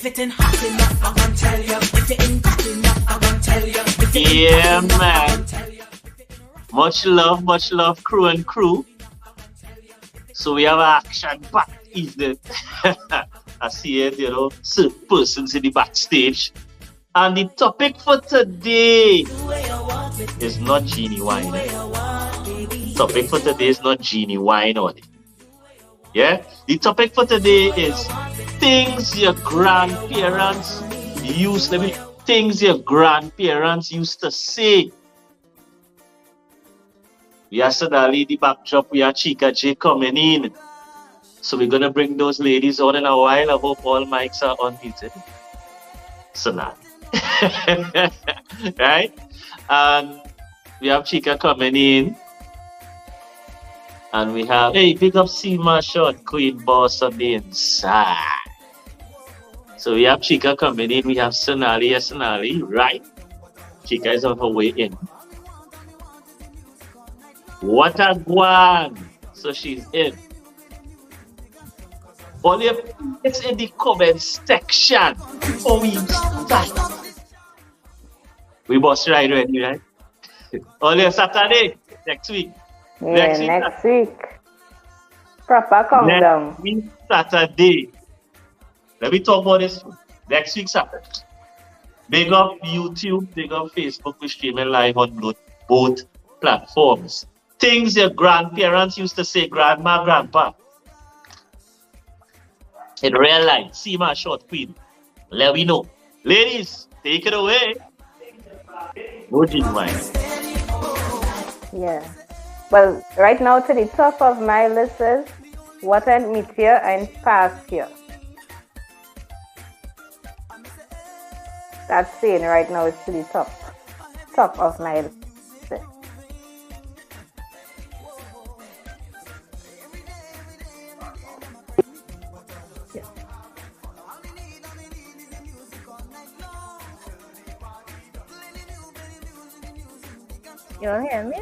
If it ain't hot enough, I'm gonna tell you. If it ain't hot enough, I'm gonna tell you. Yeah, man. Much love, crew and crew. So we have action back, evening. I see it, certain persons in the backstage. And the topic for today is not Genie Wine. Topic for today is not Genie Wine on it. Yeah? The topic for today is things your grandparents used to say. Yesterday, the backdrop, we have Chica J coming in. So we're going to bring those ladies on in a while. I hope all mics are unmuted. So now. Right? And we have Chica coming in. And we have, hey, big up Seema Short, Queen Boss on the inside. So we have Chica coming in. We have Sonali, right? Chica is on her way in. What a guan! So she's in. All your it's in the comment section before we start. We boss right ready, right? All your Saturday next week. Yeah, next week. Proper countdown. Next week Saturday. Let me talk about this. Next week Saturday. Big up YouTube, big up Facebook. We're streaming live on both platforms. Things your grandparents used to say, grandma, grandpa. In real life, Seema Short Queen. Let me know. Ladies, take it away. Go Genie Wine. Yeah. Well, right now to the top of my list is what and meet here and past here. That's saying right now is to the top of my list. You don't hear me?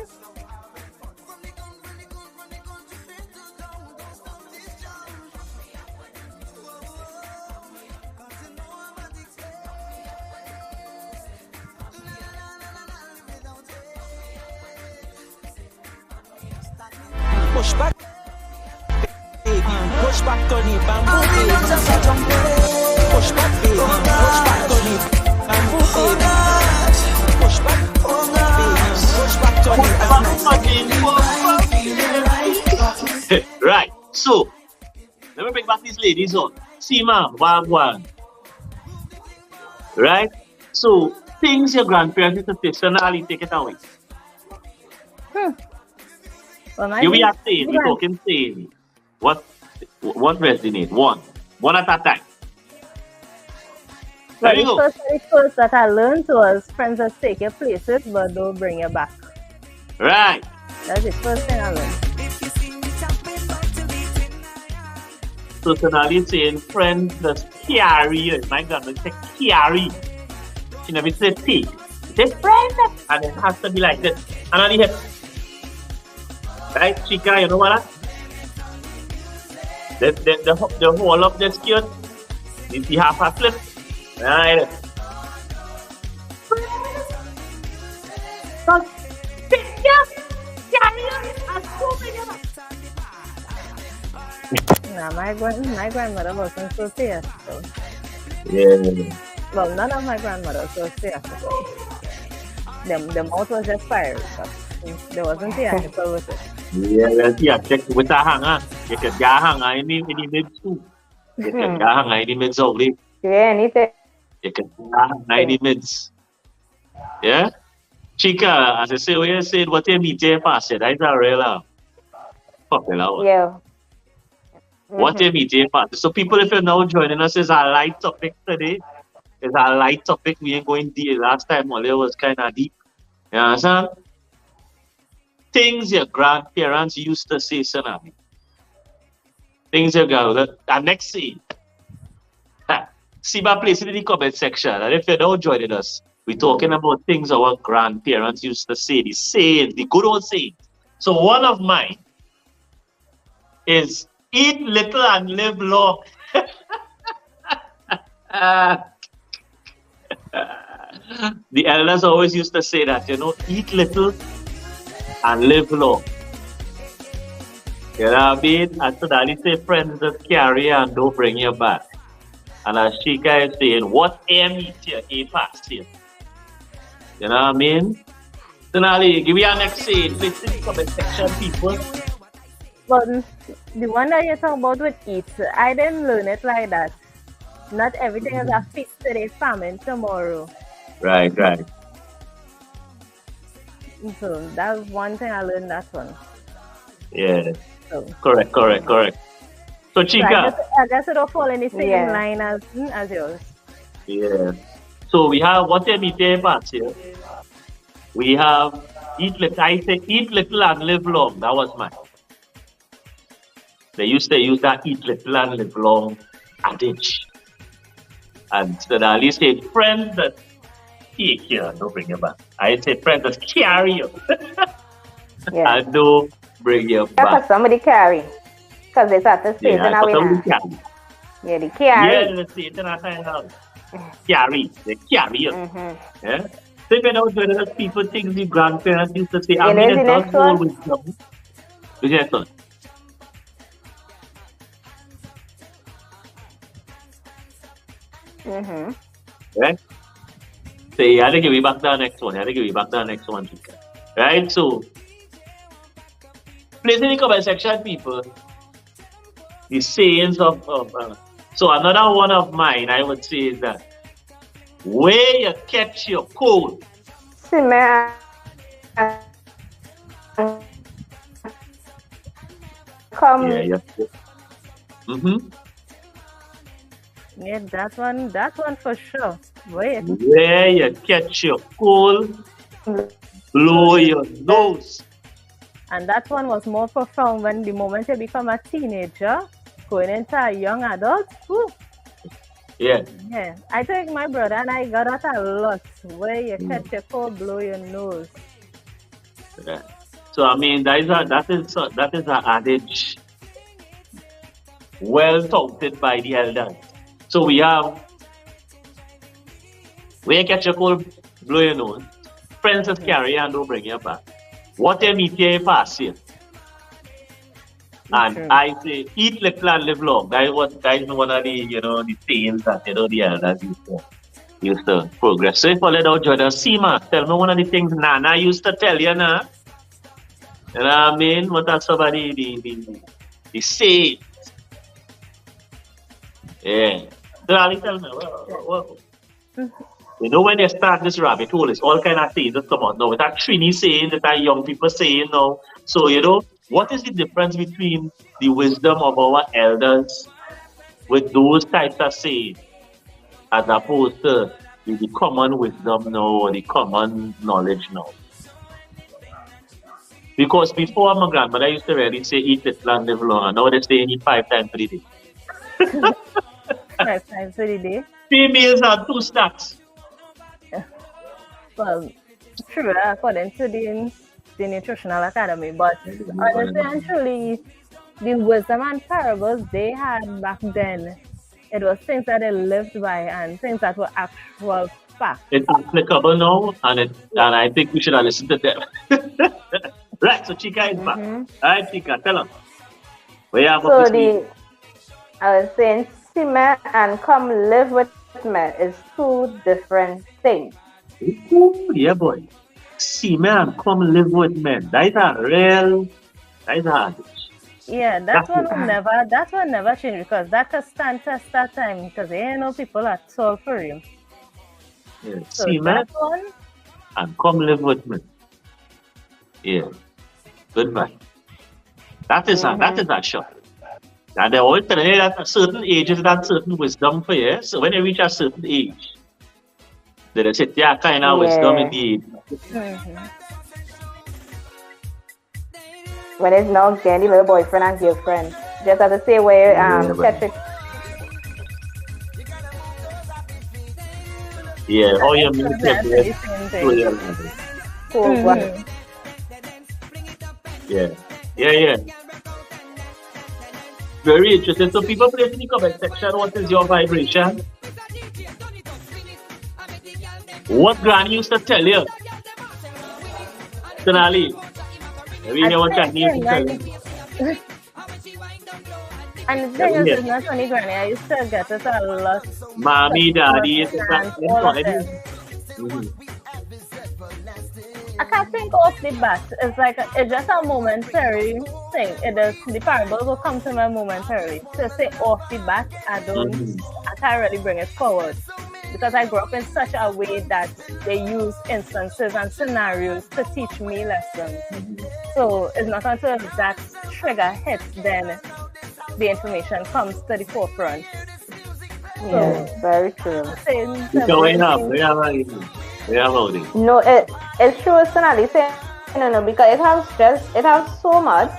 Push back, baby. Push back on it, bamboo, baby. Push back, baby. Push back on it, bamboo, baby. Push back, baby. Push back on it. Right. So, let me bring back these ladies on. Seema, Wagwan. Right? So, things your grandparents used to say, Sonali, take it away. Well, Here we are saying, we're talking saying. What resonate? One at a time. There you go. The first that I learned was friends that take your places but don't bring you back. Right. That's the first thing I learned. So Sonali is saying friends just carry you. My God, they say carry. She never say take. She say friends. And it has to be like this. And on the hip. Right, Chica, you know what? The whole of the skirt, you see half a slip. Right. So, take care, carry and Nah, my grandmother wasn't so serious. So. Yeah. Well, none of my grandmothers were serious. The mouth was just fiery. But there wasn't theatrical with it. Yeah, check with a hanger. You can get a hanger in the mid too. You can get a hanger in the mids only. Yeah, anything. You can get a hanger in the mids. Yeah? Chica, as I say, when you said what you meet here past it, that's a real popular. Yeah. What you meet here past. So people, if you're now joining us, is a light topic today. It's a light topic. We ain't going deep. Last time only was kind of deep. You understand? Things your grandparents used to say, Sonali. Things your grandparents. And next scene. See my place in the comment section. And if you're now joining us, we're talking about things our grandparents used to say. The saying, the good old saying. So one of mine is eat little and live long. Ah, the elders always used to say that, eat little and live long. You know what I mean? And so that say friends just carry and don't bring you back. And as Chika is saying, what aim eat you, a pass here. You know what I mean? So now, give me our next scene. Please in the comment section, people. But the one that you talk about with eat, I didn't learn it like that. Not everything is a feast today, famine tomorrow. Right. So that's one thing I learned that one. Yeah. So, Correct. So Chika. I guess it don't fall in the same line as yours. Yeah. So we have what they meet parts here. We have eat little. I say eat little and live long. That was mine. They used to use that eat little and live long adage. And so at least say friends that take you, don't bring you back. I say friends that carry you. And don't bring you back. Because somebody carry. Because they start to say it in a way now. Yeah, they carry. Yeah, they say it in a time now. Carry. They carry you. Yeah? So if you know whether people think the grandparents used to say, I mean, it does go with them. Yes, sir. Right? So you have to give me back the next one. Right? So, please in the comment section, people, the sayings of so another one of mine, I would say, is that where you catch your cold. See, man. Come. Yeah. Yeah, that one for sure. Wait. Where you catch your cold, blow your nose. And that one was more profound when the moment you become a teenager, going into a young adult. Whew. Yeah. Yeah. I think my brother and I got that a lot. Where you catch your cold, blow your nose. Yeah. So I mean that is an adage well touted by the elders. So we have where you catch your cold, blow your nose. Friends just carry and don't bring you back. What they meet you pass here. And I say eat little and live long. That is one of the the sayings that the elders used to progress. So if you let out Jordan, see man, tell me one of the things Nana used to tell you now. You know what I mean? What are some of the sayings? Yeah. So Ali, tell me what when they start this rabbit hole, it's all kind of sayings that come out now. With that Trini saying, that are young people saying now. So, what is the difference between the wisdom of our elders with those types of sayings as opposed to the common wisdom now or the common knowledge now? Because before my grandmother used to really say eat little and live long, and now they say eat 5 times a day. 5 times a day? Females are 2 snacks. Well, true, according to the Nutritional Academy, but honestly and truly, the wisdom and parables they had back then, it was things that they lived by and things that were actual facts. It's applicable now, and I think we should have listened to them. Right, so Chika is back. All right, Chika, tell us. Where you have I was saying, see me and come live with me is 2 different things. Ooh, yeah, boy. See me and come live with me. That is a hard. Yeah, that one never change because that can stand test that time because there ain't no people at all for him. Yeah, So see me that one and come live with me. Yeah. Goodbye. That is a shot. And they always tell you that at certain ages that certain wisdom for you. So when you reach a certain age, they say, yeah, kind of wisdom indeed. When it's now getting little boyfriend and girlfriend. Just have to say where catch it. Yeah, all your music. Yeah. Very interesting. So people place in the comment section, what is your vibration? What Granny used to tell you? Sonali, let me I hear what think Granny used to tell you. and the Let thing me is, hear. it's not only Granny. I used to get it a lot. Mommy, Daddy, it's And all of them. I can't think off the bat. It's like it's just a momentary thing. It is the parables will come to me momentarily. To say off the bat, I can't really bring it forward because I grew up in such a way that they use instances and scenarios to teach me lessons. So it's not until that trigger hits then the information comes to the forefront. Yes, very true. It's going up. We have loading. No, it's true, personally saying, no, because it has so much,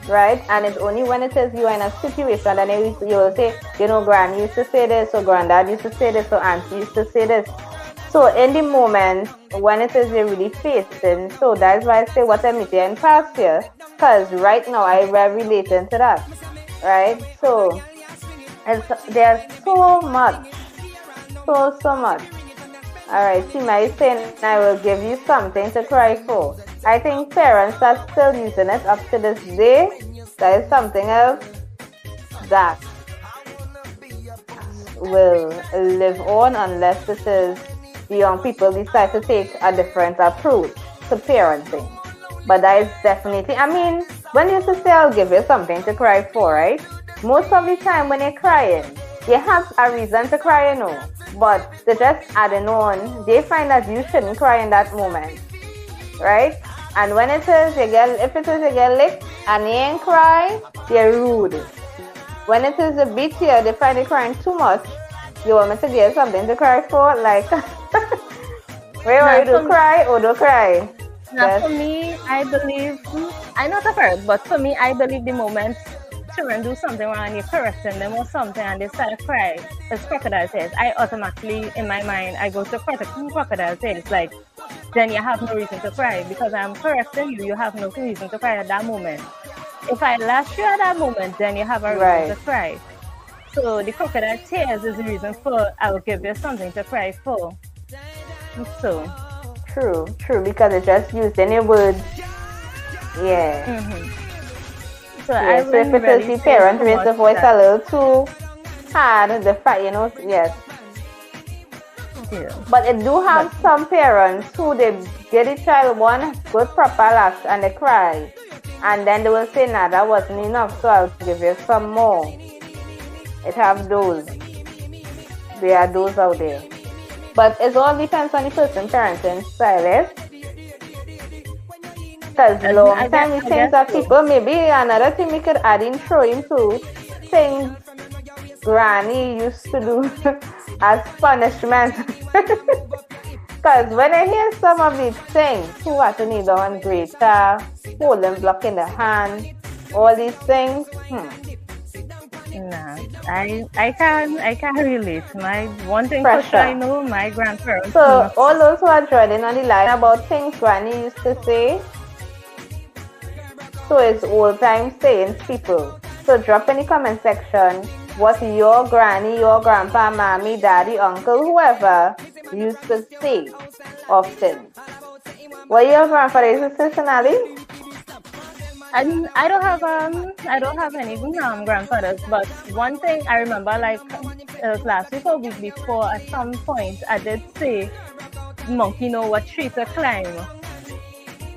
right? And it's only when it is you are in a situation that you will say, Gran used to say this, or Granddad used to say this, or Auntie used to say this. So in the moment when it is you're really facing, so that's why I say what I meet in past here, because right now I'm relating to that, right? So there's so much, so much. All right, Tima is saying, I will give you something to cry for. I think parents are still using it up to this day. That is something else that will live on unless it is the young people decide to take a different approach to parenting. But that is definitely, I mean, when you say I'll give you something to cry for, right? Most of the time when you're crying, you have a reason to cry, but they're just adding on. They find that you shouldn't cry in that moment, right? And when it is if it is you get licked and you ain't cry, you're rude. When it is a beat here, they find you crying too much. You want me to give something to cry for? Like, where you do cry or don't cry? Now, for me, I believe, I know the first, but for me, I believe the moment children do something wrong and you're correcting them or something and they start to cry, it's crocodile tears. I automatically, in my mind, I go to crocodile tears. Like, then you have no reason to cry because I'm correcting you. You have no reason to cry at that moment. If I lash you at that moment, then you have a reason to cry. So the crocodile tears is the reason for I will give you something to cry for. So true, because it's just used any words. Yeah. So if it is the parent raise the voice a little too hard, the fact, yes. Yeah. But it do have some parents who they get the child one good proper lash and they cry. And then they will say, nah, that wasn't enough, so I'll give you some more. It have those. There are those out there. But it all depends on the person parenting style, because long time we think that people, maybe another thing we could add in throw into things Granny used to do as punishment. Because when I hear some of these things, who had to kneel down greater, holding block in the hand, all these things, Nah, I can't relate. My one thing for sure I know, my grandparents. So all those who are joining on the line about things Granny used to say, so it's old time sayings, people. So drop in the comment section what your granny, your grandpa, mommy, daddy, uncle, whoever used to say often. What your grandfather used to say, Sonali? I don't have any grandfathers, but one thing I remember, like it was last week or week before, at some point I did say, monkey know what tree to climb.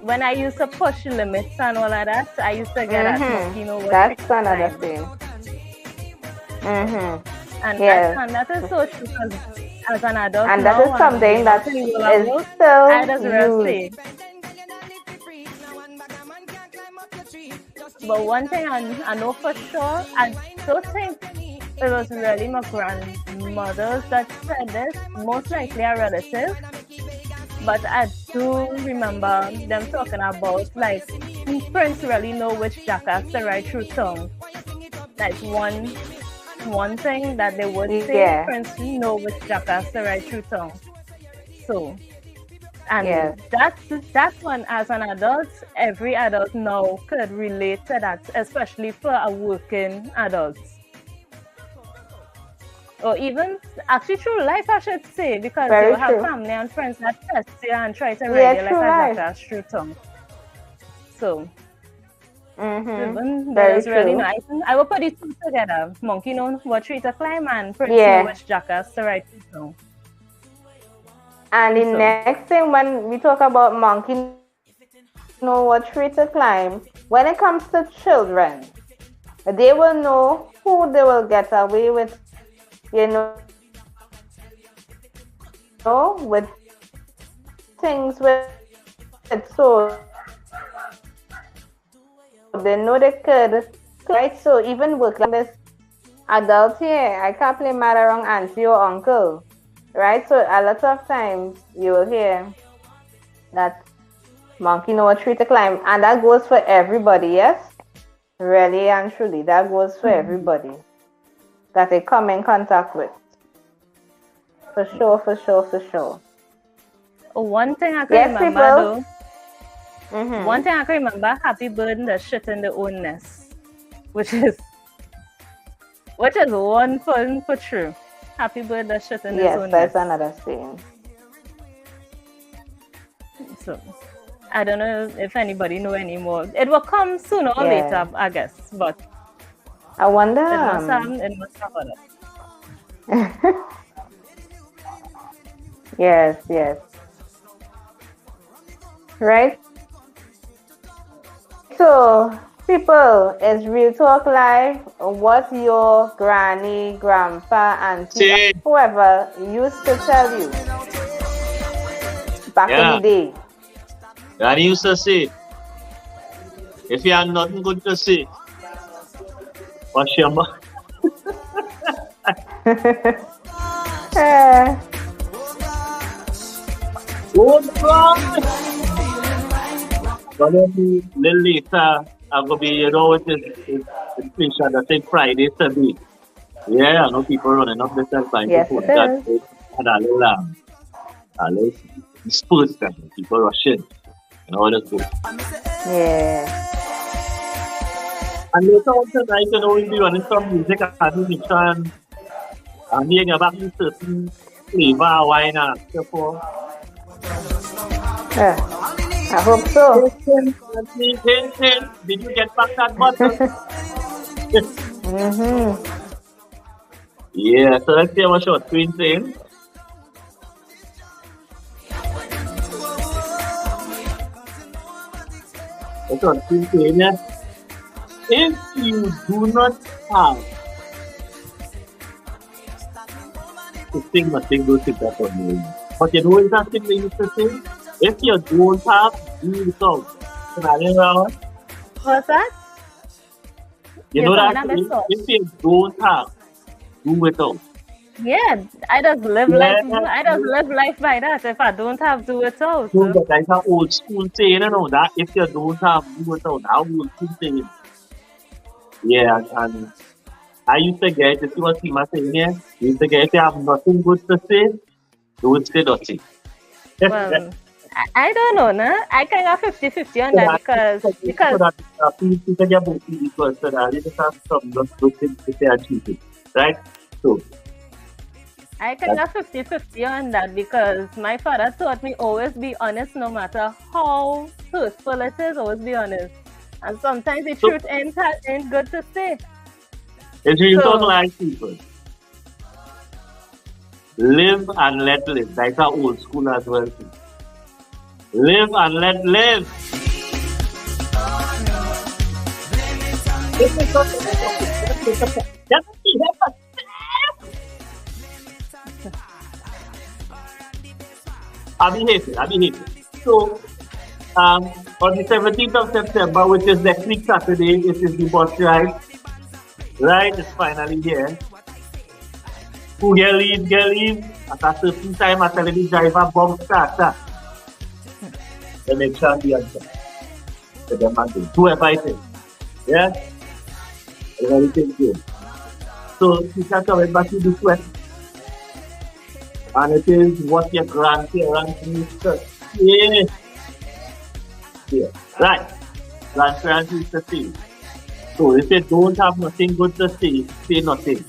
When I used to push limits and all of that, I used to get that monkey know what tree to climb. That's another thing. And that is so true because as an adult and now, that is something that is still I just really say. But one thing I know for sure, I don't think it was really my grandmothers that said this, most likely a relative. But I do remember them talking about, like, Prince really know which jackass to ride through tongue. That's one thing that they would say, Prince know which jackass to ride through tongue. So, and that's one, as an adult, every adult now could relate to that, especially for a working adult. or even actually through life, I should say, because Very you will have true. family and friends that test you and try to Yeah, ride you like true a life. jackass through tongue. So, Mm-hmm. even Very there's really true. no. I will put the two together. Monkey know what tree to climb and Prince Yeah. know which jackass to ride through tongue. And the So- next thing when we talk about monkey know what tree to climb, when it comes to children, they will know who they will get away with, with things with. So they know they could, right? So even work like this adult here, I can't play mad around auntie or uncle, right? So a lot of times you will hear that monkey know what tree to climb, and that goes for everybody, yes? Really and truly, that goes for everybody that they come in contact with. For sure, for sure, for sure. One thing I can Yes, remember people. though. Mm-hmm. One thing I can remember, happy bird in the shit in the own nest, which is one fun for true. Happy bird the shit in his Yes, own that's nest. another saying. So I don't know if anybody know anymore. It will come sooner or Yeah. later, I guess, but I wonder. it must have it. Yes, yes. Right? So, people, it's Real Talk Live. What your granny, grandpa, auntie, Say. whoever used to tell you back Yeah. in the day. Granny used to say, if you have nothing good to say, wash your mouth. Eh, Oh, God! But then a little later, I'm going to be, it's special. I think Friday, Sunday. Yeah, I know people running up the cell phone Yes, to put it that. is. And a little dispute them. People rushing. And all that good. yeah. And later on tonight, we'll be running some music animation. And we have back to certain flavor, wine, and so forth. I hope so. Did you get back that bottle? Mm-hmm. Yeah, so let's see what short screen saying. What's short screen saying? Yeah? If you do not have to sing, nothing goes to that on you. But you know what that thing they used to say? If you don't have, do without. Can I hear that? What's that? You Yes, know I'm that not sure. if you don't have, do without. Yeah, I just live Yeah. life. I just live life by that. If I don't have, do it out. No, but that's an old school saying, you know, that if you don't have, do without. That old school saying. Yeah, and I used to get, this is what Tima saying here, you used to get, if you have nothing good to say, don't say nothing. Well, I don't know, no? I kind of 50-50 on that because people get both equal, so that you just have some good things to say and choose it, right? So, I kind of 50-50 on that because my father taught me always be honest no matter how hurtful it is, always be honest. And sometimes the truth ain't good to say. it's real So- talk like people. Live and let live. That's our old school as well. Too. Live and let live. I'll be happy. So, on the 17th of September, which is next week Saturday, it is the bus ride. Right, it's finally here. Who get leave. At a certain time, I tell the driver, bomb starter. They make sure the answer. The demand is whoever it is. Yeah? Everything good. So, you can come back to this way. And it is what your grandparents used to say. Yeah. Right. Grandparents used to say. So if you don't have nothing good to say, say nothing.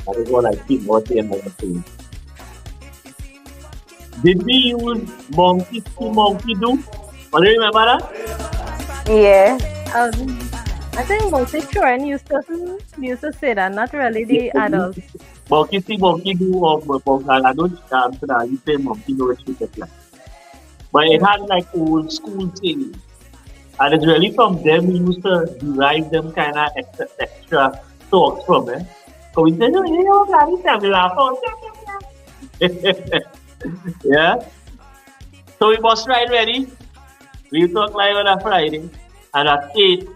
That is what I think what they are saying. Did we use monkey see, monkey do? Do you remember that? Yeah. I think Monkey Children used to say that, not really the adults. Monkey see, monkey do, or I don't you say monkey do it. But it had like old school things. And it's really from them we used to derive them kind of extra talks from it. So we said, oh, you know, God, this time we laugh out. Yeah. So we must ride ready. We talk live on a Friday. And at 8,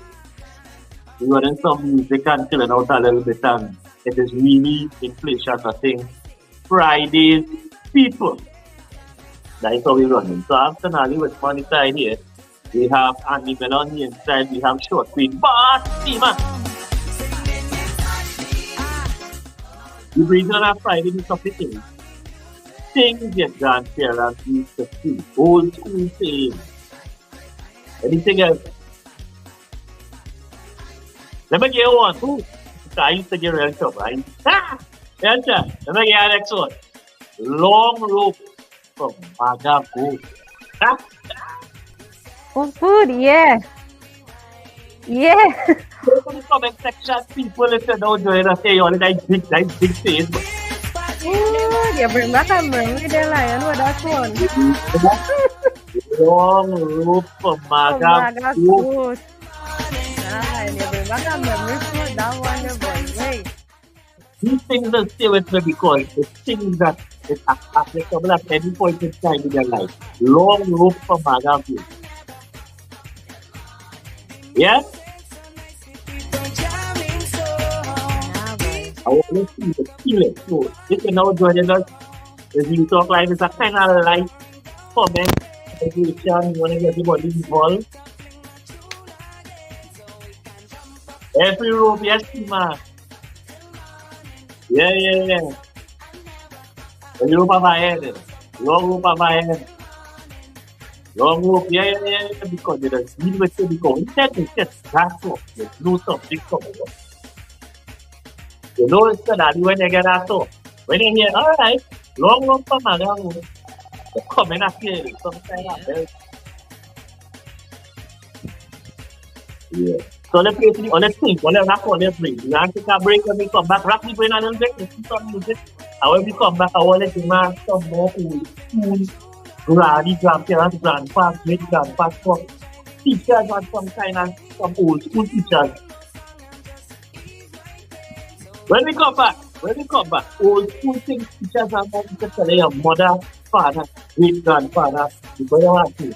we were in some music and chilling out a little bit. And it is really inflation, I think. Friday's people. That's how we running. So after Nali with money side here, we have Animal on the inside, we have Short Queen. But, man! We bring on a Friday this of the thing. Things your grandparents used to see. Old school things. Anything else? Let me get one. Ooh. I used to get real trouble. Let me get the next one. Long rope from Maga Goat. Oh, good, yeah. Yeah. Go to the comment section, people, if you don't join us, say all that big things. Ooh, you bring back a memory there, Lion, with that one. Long rope from Maga Goat. You bring back a memory for that one, the boy. Wait. These things will stay with me because it's things that is applicable at any point in time in your life. Long rope from Maga Goat. Yeah? I want to see the feeling. So, if you're now joining us, the Real Talk Live is a kind of light comment, education, you want to get everybody involved. Every rope, yes, man. Yeah. The rope of my head. Long rope of my head. Long rope, yeah, because it is deal with it because it's just that's all. There's no something coming up. You know it's that when you get that so when you hear, all right, long rope for my gang, they're coming up here, something like that. Yeah. So let's play on the thing, on the rap on the break. You want to take a break when we come back, rap the brain a little bit, listen to some music. And when we come back, I want to demand some more cool. Granny, grandparents, grandpa, great grandpa, some teachers and some kind of some old school teachers. When we come back, old school things teachers are going to tell your mother, father, great grandfather, because you want to.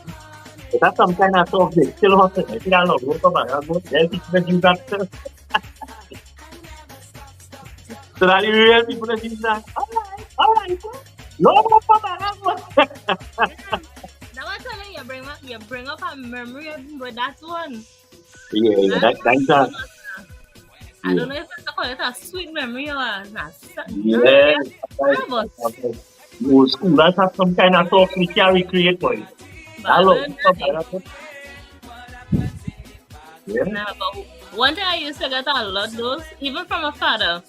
But that's some kind of stuff they still hustle. I think I'll not go come back. I'll go tell people that you got to. So that the real people that do that. All right. No, Now I tell you, you bring up a memory with that one. Yeah, that's that. I don't know if I call it a sweet memory or not. Yeah. Old school, that has some kind of talk we can recreate for you. Yeah. Nah, but one thing I used to get a lot those, even from a father.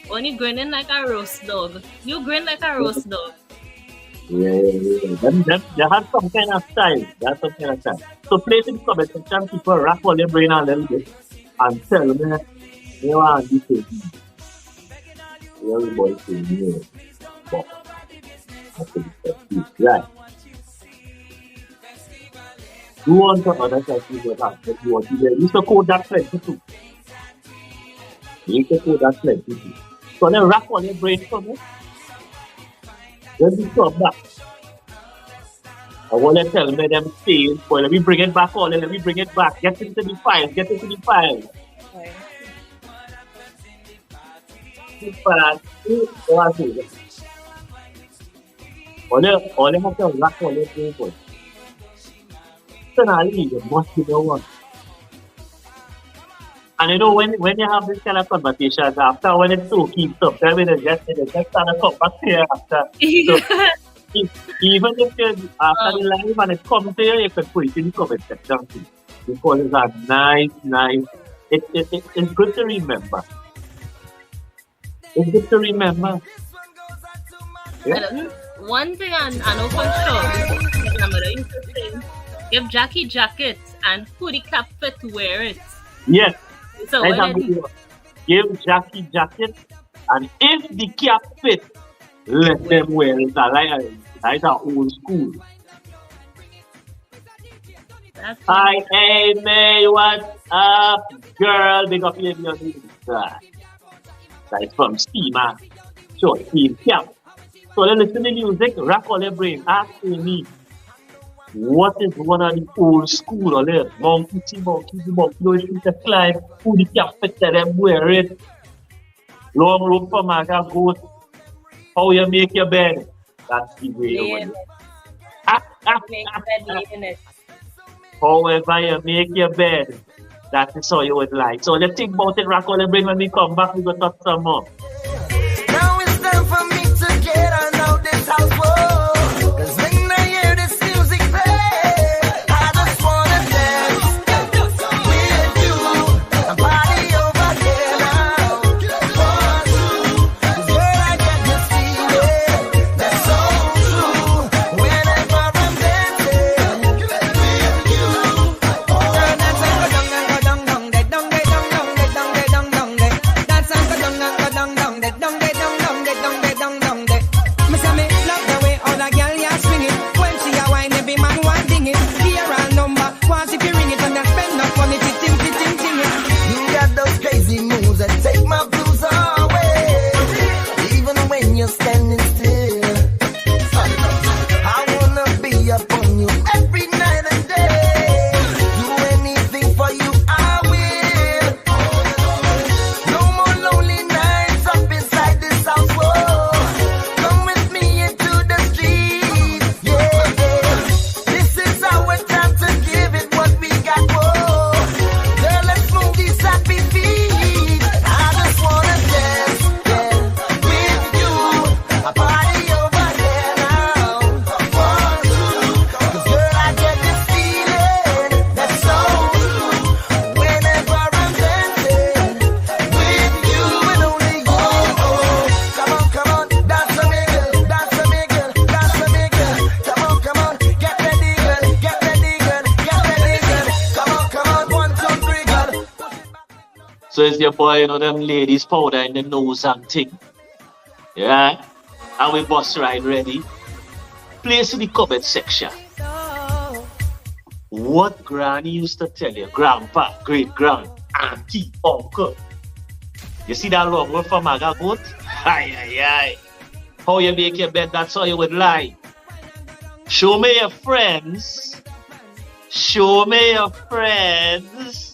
When you grinning like a roast dog. You grin like a roast dog. Yeah. They have some kind of style. So place in the comment section, people wrap on their brain a little bit and tell me, you want this thing. Everybody say, yeah. But I think that's right. You want to other countries that have, but you want to use the code that plenty too. Use the code that plenty too. So then wrap on your brain for me. When we come back, I want to tell me them stay. Boy, let me bring it back on. Let me bring it back. Get into the file. Right. All you have to wrap on your brain for. So now you must be the one. And you know, when you have this kind of conversations, after when it's so keeps up, then it just kind of come back here after. So, even if you after the live and it comes here, you can put it in the comment section too. Because it's a nice, it's good to remember. It's good to remember. One thing I know for sure, my mother used to say, give Jackie jackets and hoodie cap fit to wear it. Yes. So Right, when it, give Jackie jacket, and if the cap fit, let them wear it. That's old school. that's Hi, hey, May, what's up, girl? Big up your That's from Steamer. So, Team Cap. So, let's listen to music, rock all your brain. Ask me, what is one of the old school or the monkey, no shoot a climb, who the cap fit to them wear it? Long rope for maga goat. How you make your bed? That's the way you Lay want in it. it. Make bed, lay in it. However you make your bed, that is how you would like. So let's think about it, rock all the brain. When we come back, we're going to talk some more. Now it's time for me to get on out this house wall. 'Cause when I hear this music play, I just wanna dance with you and party over here now. 'Cause girl, I get this feeling that's so true. Whenever I'm dancing with you. Girl, that's how go dong dong dong dong de dong de dong dong de dong de dong dong de. That's how go dong dong dong de dong de dong dong de dong de dong dong de. Me say me love the way all the girl ya swing it. When she a whine, every man want ding it. Hear a number, once if you ring it and then spend up on it, ting it. You got those crazy moves that take my blues away. Even when you're standing still, I wanna be up on you every night and day. Do anything for you, I will. No more lonely nights up inside this house. Whoa. Come with me into the streets. Yeah. This is our time to give it what we got. Whoa. Girl, let's move these happy feet. I just wanna dance, with you. A party over here now. 'Cause girl, I get this feeling that's so true. Whenever I'm dancing with you and only you. Come on, dance a me girl, dance a me girl, dance a me girl. Come on, get ready girl, get ready girl, get ready girl. Come on, 1, 2, 3 girl. So it's your boy, them ladies powder in the nose and thing. Yeah? And we bus ride ready. Place in the comment section. What granny used to tell you, grandpa, great grand, auntie, uncle. You see that long word for maga goat? Aye. How you make your bed, that's how you would lie. Show me your friends. Show me your friends.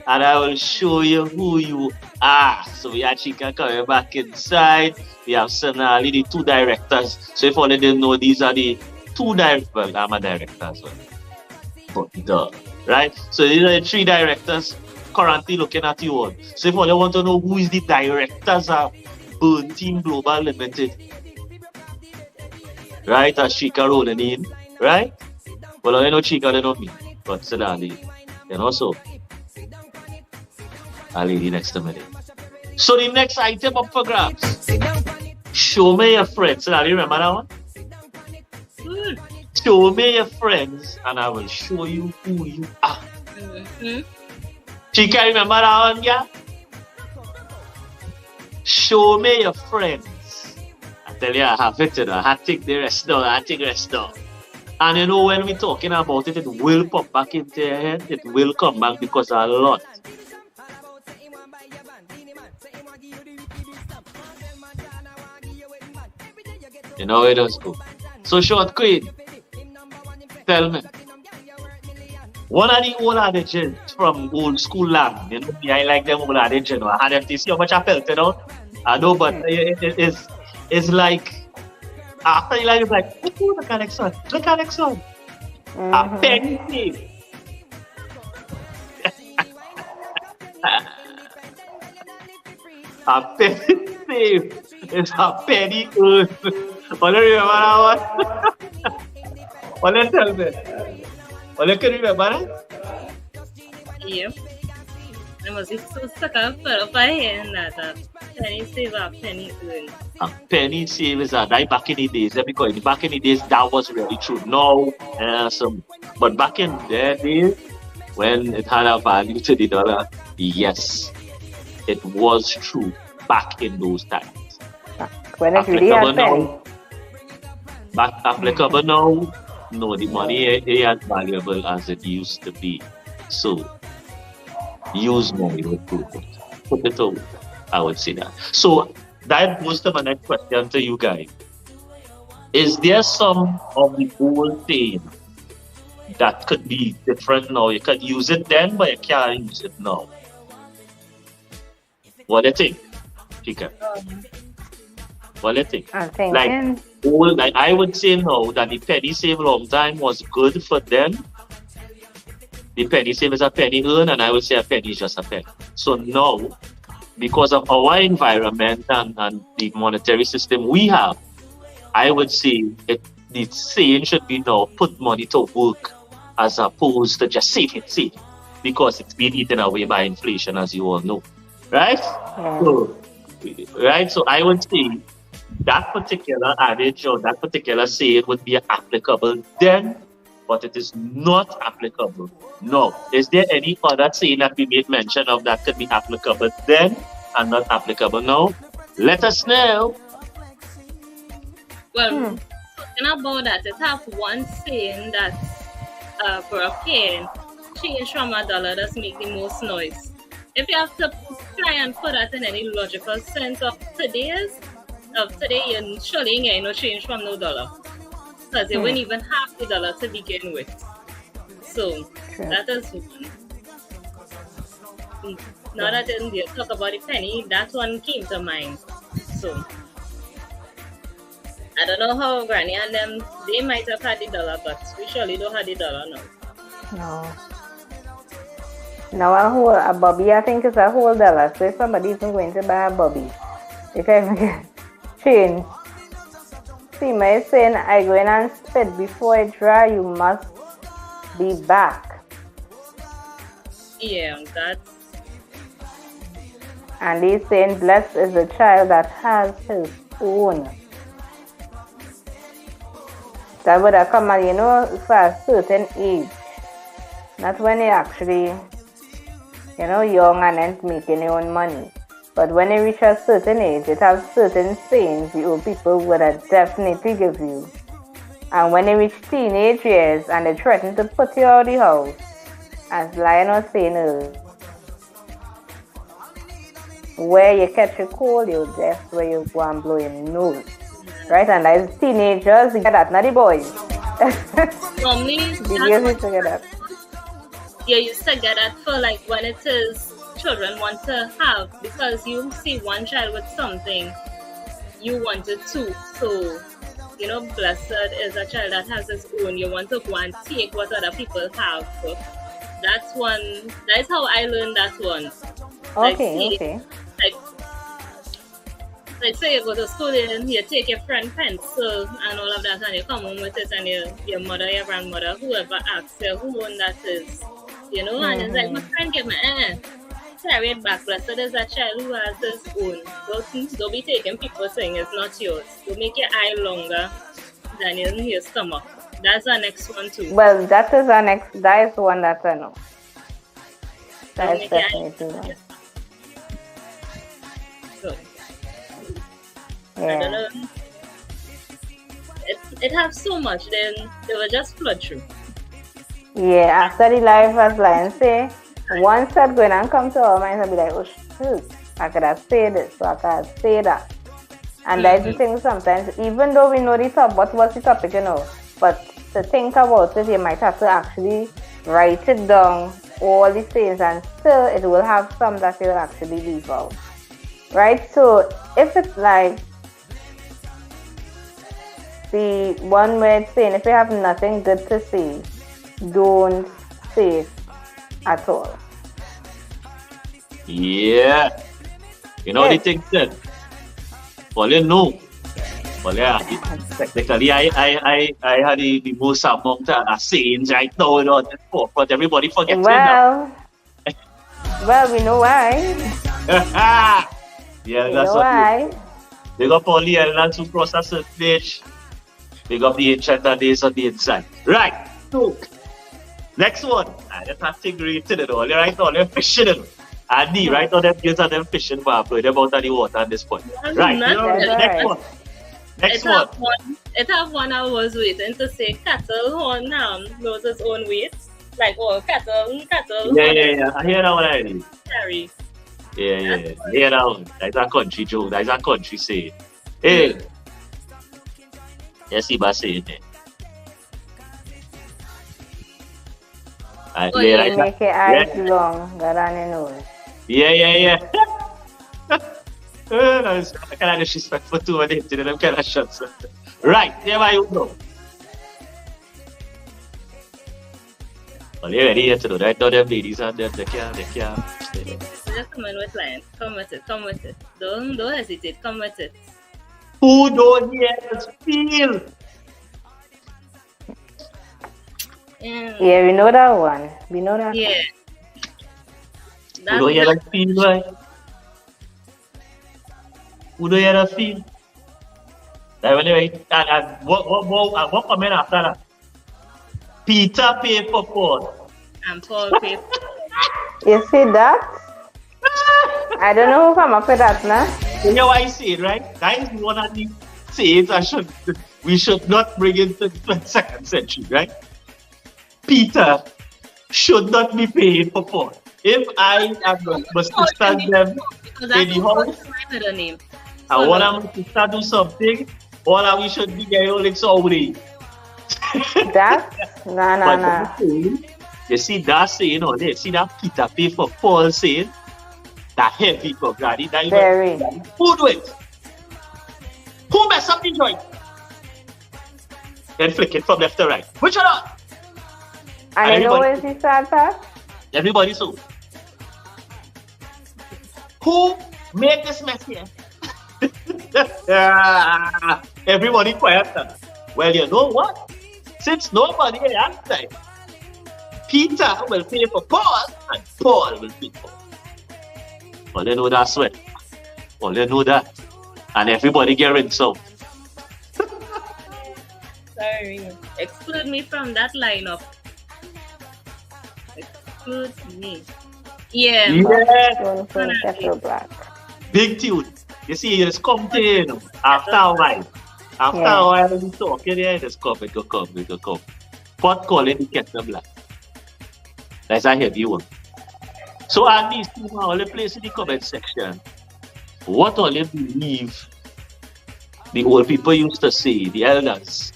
And I will show you who you are. So we actually can come back inside. We have Sonali, the 2 directors. So if all of them know, these are the 2 directors. Well, I'm a director as well. But duh. Right? So these are the 3 directors currently looking at you all. So if all you want to know who is the directors of Burn Team Global Limited. Right? As Chika rolling in. Right? Well, I know Chika, they know me. But Sonali, you know so. A lady next to me. So the next item up for grabs. Show me your friends. Now, you remember that one? Show me your friends and I will show you who you are. She can remember that one, yeah? Show me your friends. I tell you, I have it, you know. I take the rest down. And you know, when we're talking about it, it will pop back into your head. It will come back because a lot. You know it does go. So short queen, tell me. One of the old adages from old school land, you know, I like them old adages, you know. I had them to see how much I felt, you know. I know, but it's like, after you like, it's like, oh, look at next one. A penny safe. A penny safe. It's a penny earth. What do you remember that one? What do you tell me? What do you remember that? Yeah. I must be so stuck up for a hearing that. penny save or penny earn. A penny save is a right back in the days. Because back in the days that was really true. Now, but back in their days, when it had a value to the dollar, yes, it was true back in those times. When it really Applicable happened. now, back applicable now, no, the money ain't as valuable as it used to be. So, use more your product. Put it out. I would say that. So, that goes to my next question to you guys. Is there some of the old saying that could be different now? You could use it then, but you can't use it now. What do you think, Chika? What do you think? I'm thinking. Like I would say now that the penny save long time was good for them. The penny save is a penny earn, and I would say a penny is just a penny. So now, because of our environment and the monetary system we have, I would say the saying should be now put money to work as opposed to just save it, because it's been eaten away by inflation, as you all know. Right? Yeah. So I would say that particular adage or that particular saying would be applicable then, but it is not applicable now. Is there any other saying that we made mention of that could be applicable then and not applicable now? Let us know. Well, talking about that, it have one saying that for a pen, change from a dollar does make the most noise. If you have to try and put that in any logical sense of today, you surely ain't getting no change from no dollar. Because you wouldn't even have the dollar to begin with. So, that is one. Now that you talk about the penny, that one came to mind. So, I don't know how Granny and them, they might have had the dollar, but we surely don't have the dollar now. No. Now a bobby, I think it's a whole dollar. So if somebody's going to buy a bobby, if I get change, see my saying I go in and spit before it dry, you must be back. Yeah, that's... And they saying blessed is the child that has his own. That would have come, for a certain age. Not when you actually, young and then making your own money. But when you reach a certain age, it has certain sayings the old people would have definitely give you. And when you reach teenage years and they threaten to put you out of the house, as Lion was saying earlier, where you catch a cold, that's where you go and blow your nose. Right? And as teenagers, you get that, not the boys. Normally, you used to get that for like when it is children want to have, because you see one child with something, you want it too. So, blessed is a child that has his own. You want to go and take what other people have. So that's one. That's how I learned that one. Okay. Like say you go to school and you take your friend pencil and all of that, and you come home with it, and your mother, your grandmother, whoever asks you who one that is, and it's like, my friend gave me, carry it back. Blessed is a child who has his own. Don't be taking people saying it's not yours. Don't make your eye longer than your stomach. That's our next one too. Well, that is one that I know. That is definitely one. Good. I don't Yeah. know. It has so much, then they will just flood through. Yeah, after the life, as Lion say, once that going and come to our minds and be like, oh shoot, I could have said this, so I could have said that. And that's the thing sometimes, even though we know the top, what was the topic, but to think about it, you might have to actually write it down, all the things, and still it will have some that you'll actually leave out. Right? So if it's like the one where it's saying, if you have nothing good to say, don't say it at all. Yeah. The thing said. Well, Well, yeah. Technically, I had the most amount of sayings right now, but everybody forgets Well, we know why. Yeah, You that's know what. why? Big up all the islands who cross a certain age. Big up the ancient days on the inside. Right. So, next one. That's a thing rated it all. Right now, they're fishing it. And the right now, them kids are them fishing bar. They're out of the water at this point. I'm Right. not Next really. one. Next one. It have one I was waiting to say cattle horn knows its own weight. Like cattle Yeah. I hear that one already. carry. Yeah. I hear that one. That's a country joke. That's a country saying. Hey. Yes, he was saying it. Oh, Yeah, yeah. right. Make your eyes long, got on your nose. Yeah. That's kind of disrespectful to what they did. Them kind of shots. Right, there you go. Well, you're ready here to do right now. Them ladies and them, they can't. Just come in with line. Come with it. Don't hesitate. Come with it. Who don't hear us feel? Yeah, we know that one. We know that. Yeah. Who don't hear us feel, right? Who don't hear us feel? Anyway, and what comment after that? Peter paid for Paul. And Paul paid. You see that? I don't know who come up with that now. You know what I say, right? That is one of the sayings we should not bring into the 22nd century, right? Peter should not be paying for Paul. If I must stand them Because in the house, my middle name. and one of my sister do something, all of we should be getting all sorry. That? Nah. You see that saying on there? See that Peter pay for Paul saying? That heavy for granny. That Very. Who do it? Who mess up the joint? Then flick it from left to right. Which one? And you know what is the sad part? Everybody so. Who made this mess here? Everybody quiet now. Well, you know what? Since nobody answered, Peter will pay for Paul and Paul will pay for. Well, they know that sweat. Well, they know that. And everybody get rinsed out. Sorry. Exclude me from that lineup. Exclude me. Yeah. Yeah. Kettle black. Big tune. You see, you just come to you know, after a while. After a while, you talk, you just come, it go come. Pot calling the kettle black. That's a heavy one. So at least you know, all the place in the comment section. What all you believe the old people used to say, the elders,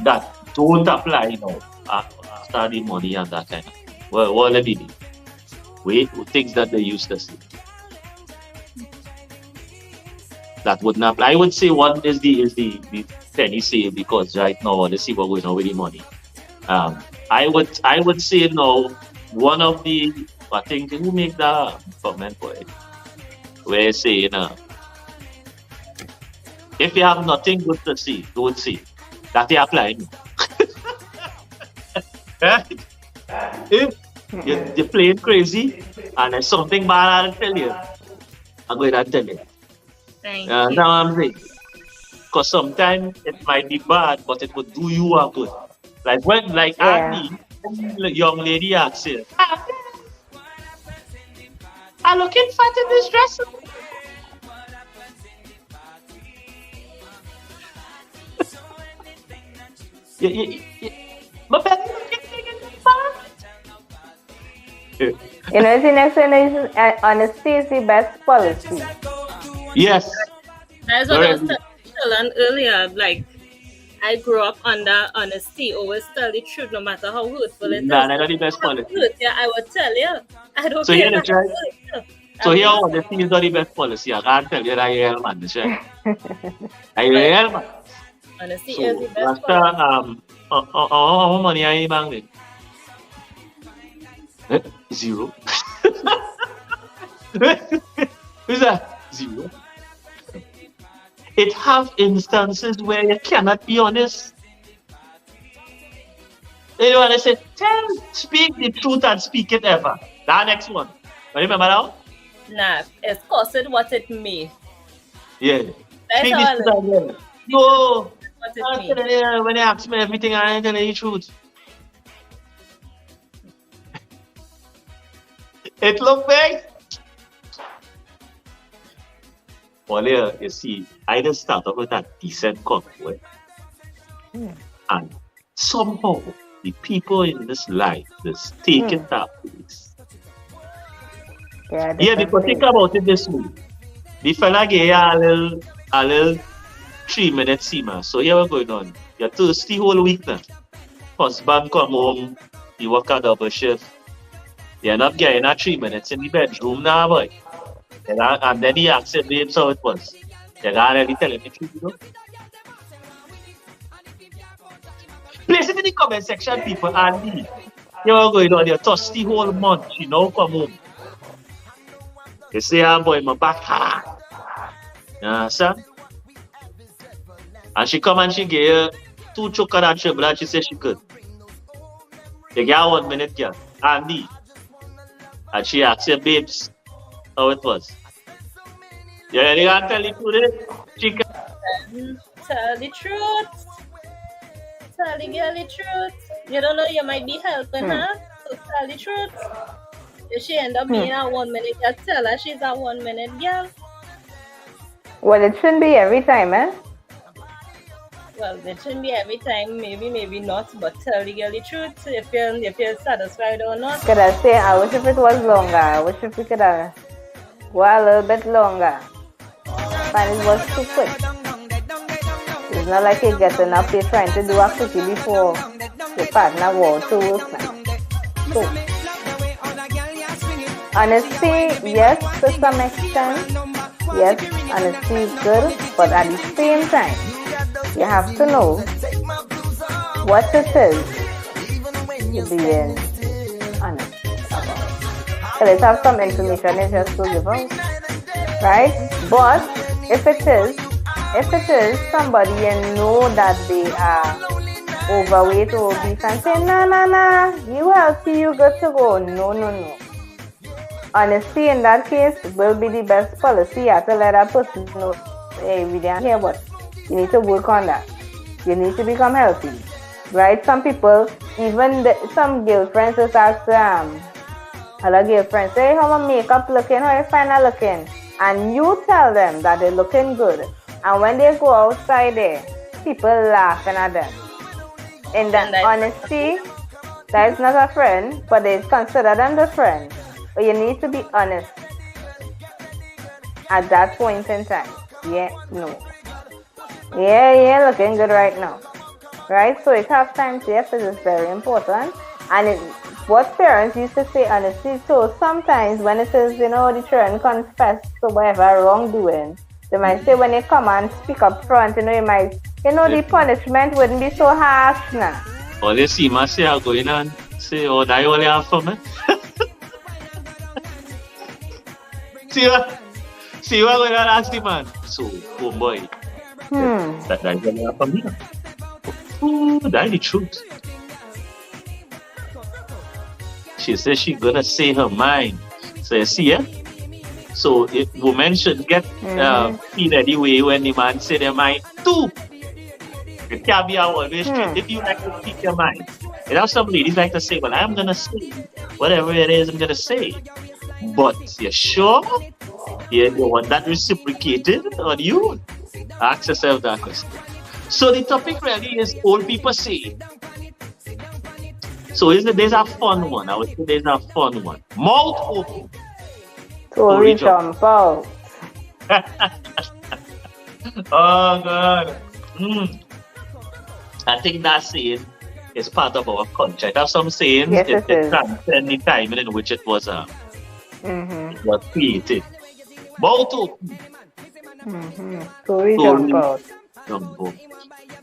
that don't apply now after the money and that kind of thing. Well, what they believe? Things that they used to say. That would not apply. I would say one is the penny save, because right now let's see what's going on with the money. I would say now one of the, I think who make that comment for it, where saying if you have nothing good to say, don't say that they apply. Right? If you're playing crazy and there's something bad, I'll tell you. I'm going to tell you. Thank Now you. I'm saying, because sometimes it might be bad, but it would do you a good. Like when, Andy, young lady asks you, I'm looking fat in this dress. My belly looking big in this bag. You know, the next one is honesty is the best policy. Yes. That's what I was telling Sheldon earlier. Like, I grew up under honesty. Always tell the truth, no matter how hurtful it is. Nah, that's not the best policy. Yeah, I would tell you. I don't So care. here the try. So here honesty is not the best policy. I can't tell you that you're real man. Are you real man? Honesty So is the best last policy. how money are you banking? Zero. Who's that? Zero. It have instances where you cannot be honest. You know what I say? Speak the truth and speak it ever. That next one. But remember now? Nah, it's cost it what it may. Yeah. That's Maybe all. this is again. No. What I'm it may. telling you, when they ask me everything, I ain't telling you the truth. It look big. Well, yeah, you see, I just started with a decent convoy. And somehow, the people in this life just take it that place. Yeah, Yeah, because think about it this way. The fella gave you a little 3-minute seaman. So here what's going on. You're thirsty whole week now. Husband come home, you work a double shift. You end up getting a 3 minutes in the bedroom now, boy. And then he asked him, babes, how it was. You can't really tell him the truth, you know? Place it in the comment section, people, and leave. You know what's going on. You're thirsty whole month. You know, come home. You say, ah, boy, my back hard. You understand? And she come and she gave 2 chocolate and sugar and she said she could. You get 1 minute, girl. Andy. And she asked her, babes, how it was. You really can't tell the truth, she can. Tell the truth. Tell the girl the truth. You don't know, you might be helping her. So tell the truth. If she end up being a 1 minute girl, tell her she's a 1 minute girl. Well, it shouldn't be every time, eh? Well, it shouldn't be every time, maybe not, but tell the girl the truth if you're satisfied or not. Could I say, I wish if it was longer. I wish if we could have go a little bit longer. But it was too quick. It's not like you get enough, you're trying to do a quickie before your partner goes to work now. So, honesty, yes, to some extent. Yes, honesty is good, but at the same time, you have to know what it is to be honest about. So let's have some information it's just to give out, right? But if it is somebody you know that they are overweight or obese and say, nah, you healthy, you good to go. No. Honesty in that case will be the best policy. You have to let that person know, hey, we didn't hear what. You need to work on that. You need to become healthy, right? Some people, even some girlfriends just ask other girlfriends, say, how my makeup looking, how your final looking, and you tell them that they're looking good, and when they go outside there, people laughing at them. In that honesty, that is not a friend, but they consider them the friend. But you need to be honest at that point in time. Yeah, no. Yeah, looking good right now. Right? So it has times, yes, it is very important. And what parents used to say honesty, so sometimes when it is, the children confess to whatever wrongdoing, they might say when they come and speak up front, you might, the punishment wouldn't be so harsh now. Oh, they see my say I'm going on. Say, oh, that you only have for me. See what going on ask the man? So, oh boy. That only have for me. Oh, that's the truth. She says she's gonna say her mind. So you see, yeah? So if women should get feel anyway when the man say their mind too. It can't be always straight. If you like to speak your mind. You know, some ladies like to say, well, I'm gonna say whatever it is I'm gonna say. But you're sure you want that reciprocated on you? Ask yourself that question. So the topic really is old people say. So there's a fun one. I would say there's a fun one. Mouth open. Story jump out. Oh God. I think that saying is part of our culture. There are some sayings that transcend the time in which it was created. Mouth open. Story jump out.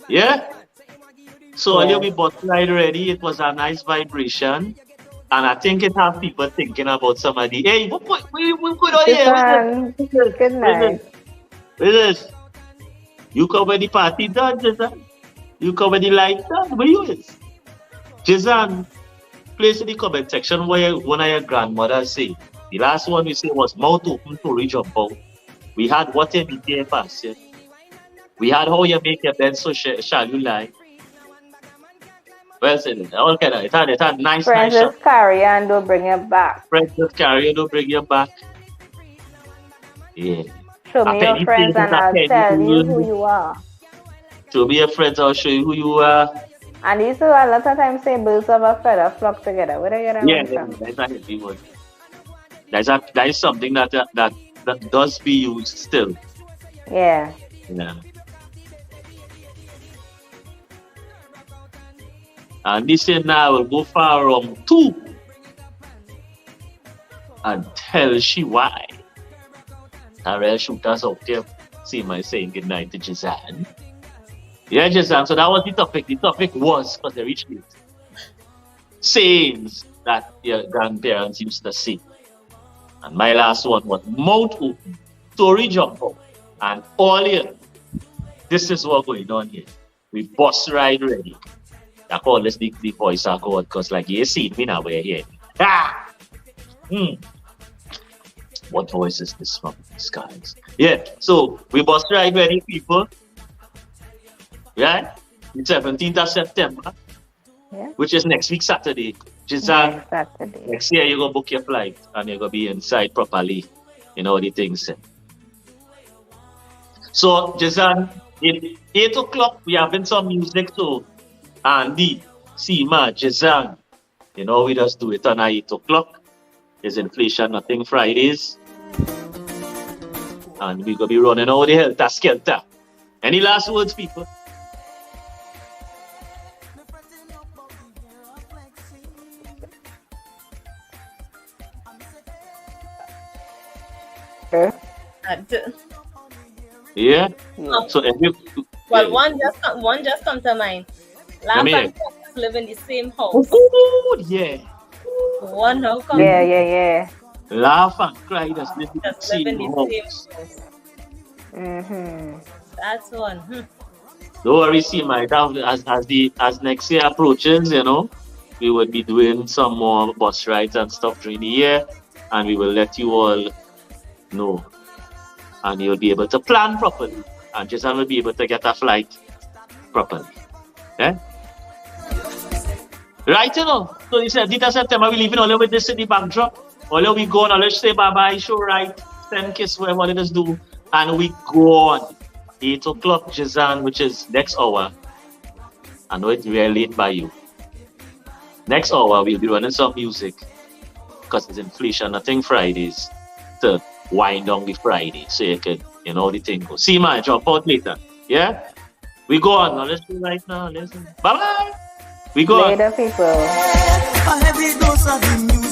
Yeah. So a little bit bottle ready. It was a nice vibration. And I think it has people thinking about somebody. Hey, what could I hear? Good night. What is this? You come when the party done, Jazan. You come when the light done. Where you is? Jazan, place in the comment section where one of your grandmothers say, The last one we say was Mouth Open Story Jump Out. We had What You Meet There Pass, yeah? We had How You Make Your Bed, So Shall You Lie. Well said, all kind of, it had nice Friends shots. just carry and don't bring you back. Friends just carry you, don't bring you back. Yeah. Show me your friends and I'll tell you who you are. Show me your friends, I'll show you who you are. And these two a lot of times say birds of a feather flock together. Where do you get that Yeah, from? that's a heavy word. That is something that does be used still. Yeah. Yeah. And this year now will go for round 2 and tell she why. Tarell shooters out there. See my saying goodnight to Jazan. Yeah, Jazan. So that was the topic. The topic was, because they reached it, sayings that your grandparents used to say. And my last one was Mouth Open, Story Jump Out. And all here, this is what going on here. We bus ride ready. I call this the voice I call because like you see me now we're here. Ah! What voice is this from these guys? Yeah, so we bus ride ready, people. Right? The 17th of September. Yeah. Which is next week Saturday. Jazan, Saturday. next year you're gonna book your flight and you're gonna be inside properly. You know the things. So Jazan, at 8 o'clock we having some music so Andy, Seema, Jazan, you know, we just do it on 8 o'clock. There's Inflation Nothing Fridays. And we're going to be running all the helter skelter. Any last words, people? Yeah? So if you... Well, one just come to mind. Laugh Come here. and Fox live in the same house. Oh, yeah. One house come Yeah. Laugh and cry, just live in the just live in same the house. same house. Mm-hmm. That's one. Don't worry, Seema, as next year approaches, you know, we will be doing some more bus rides and stuff during the year, and we will let you all know. And you'll be able to plan properly, and Jazan will be able to get a flight properly. Yeah? Right, you know. So this 17th of September, we're leaving all with this city backdrop. All we go on, let's say bye-bye, show right, send kiss, whatever let us do. And we go on. 8 o'clock, Jazan, which is next hour. I know it's really late by you. Next hour, we'll be running some music. Because it's Inflation Nothing Fridays. To wind down the Friday. So you can, you know, the thing goes. See, man, jump out later. Yeah? We go on. Now, let's do right now. Listen. Bye-bye. We go on. Later, people. A heavy dose of the music.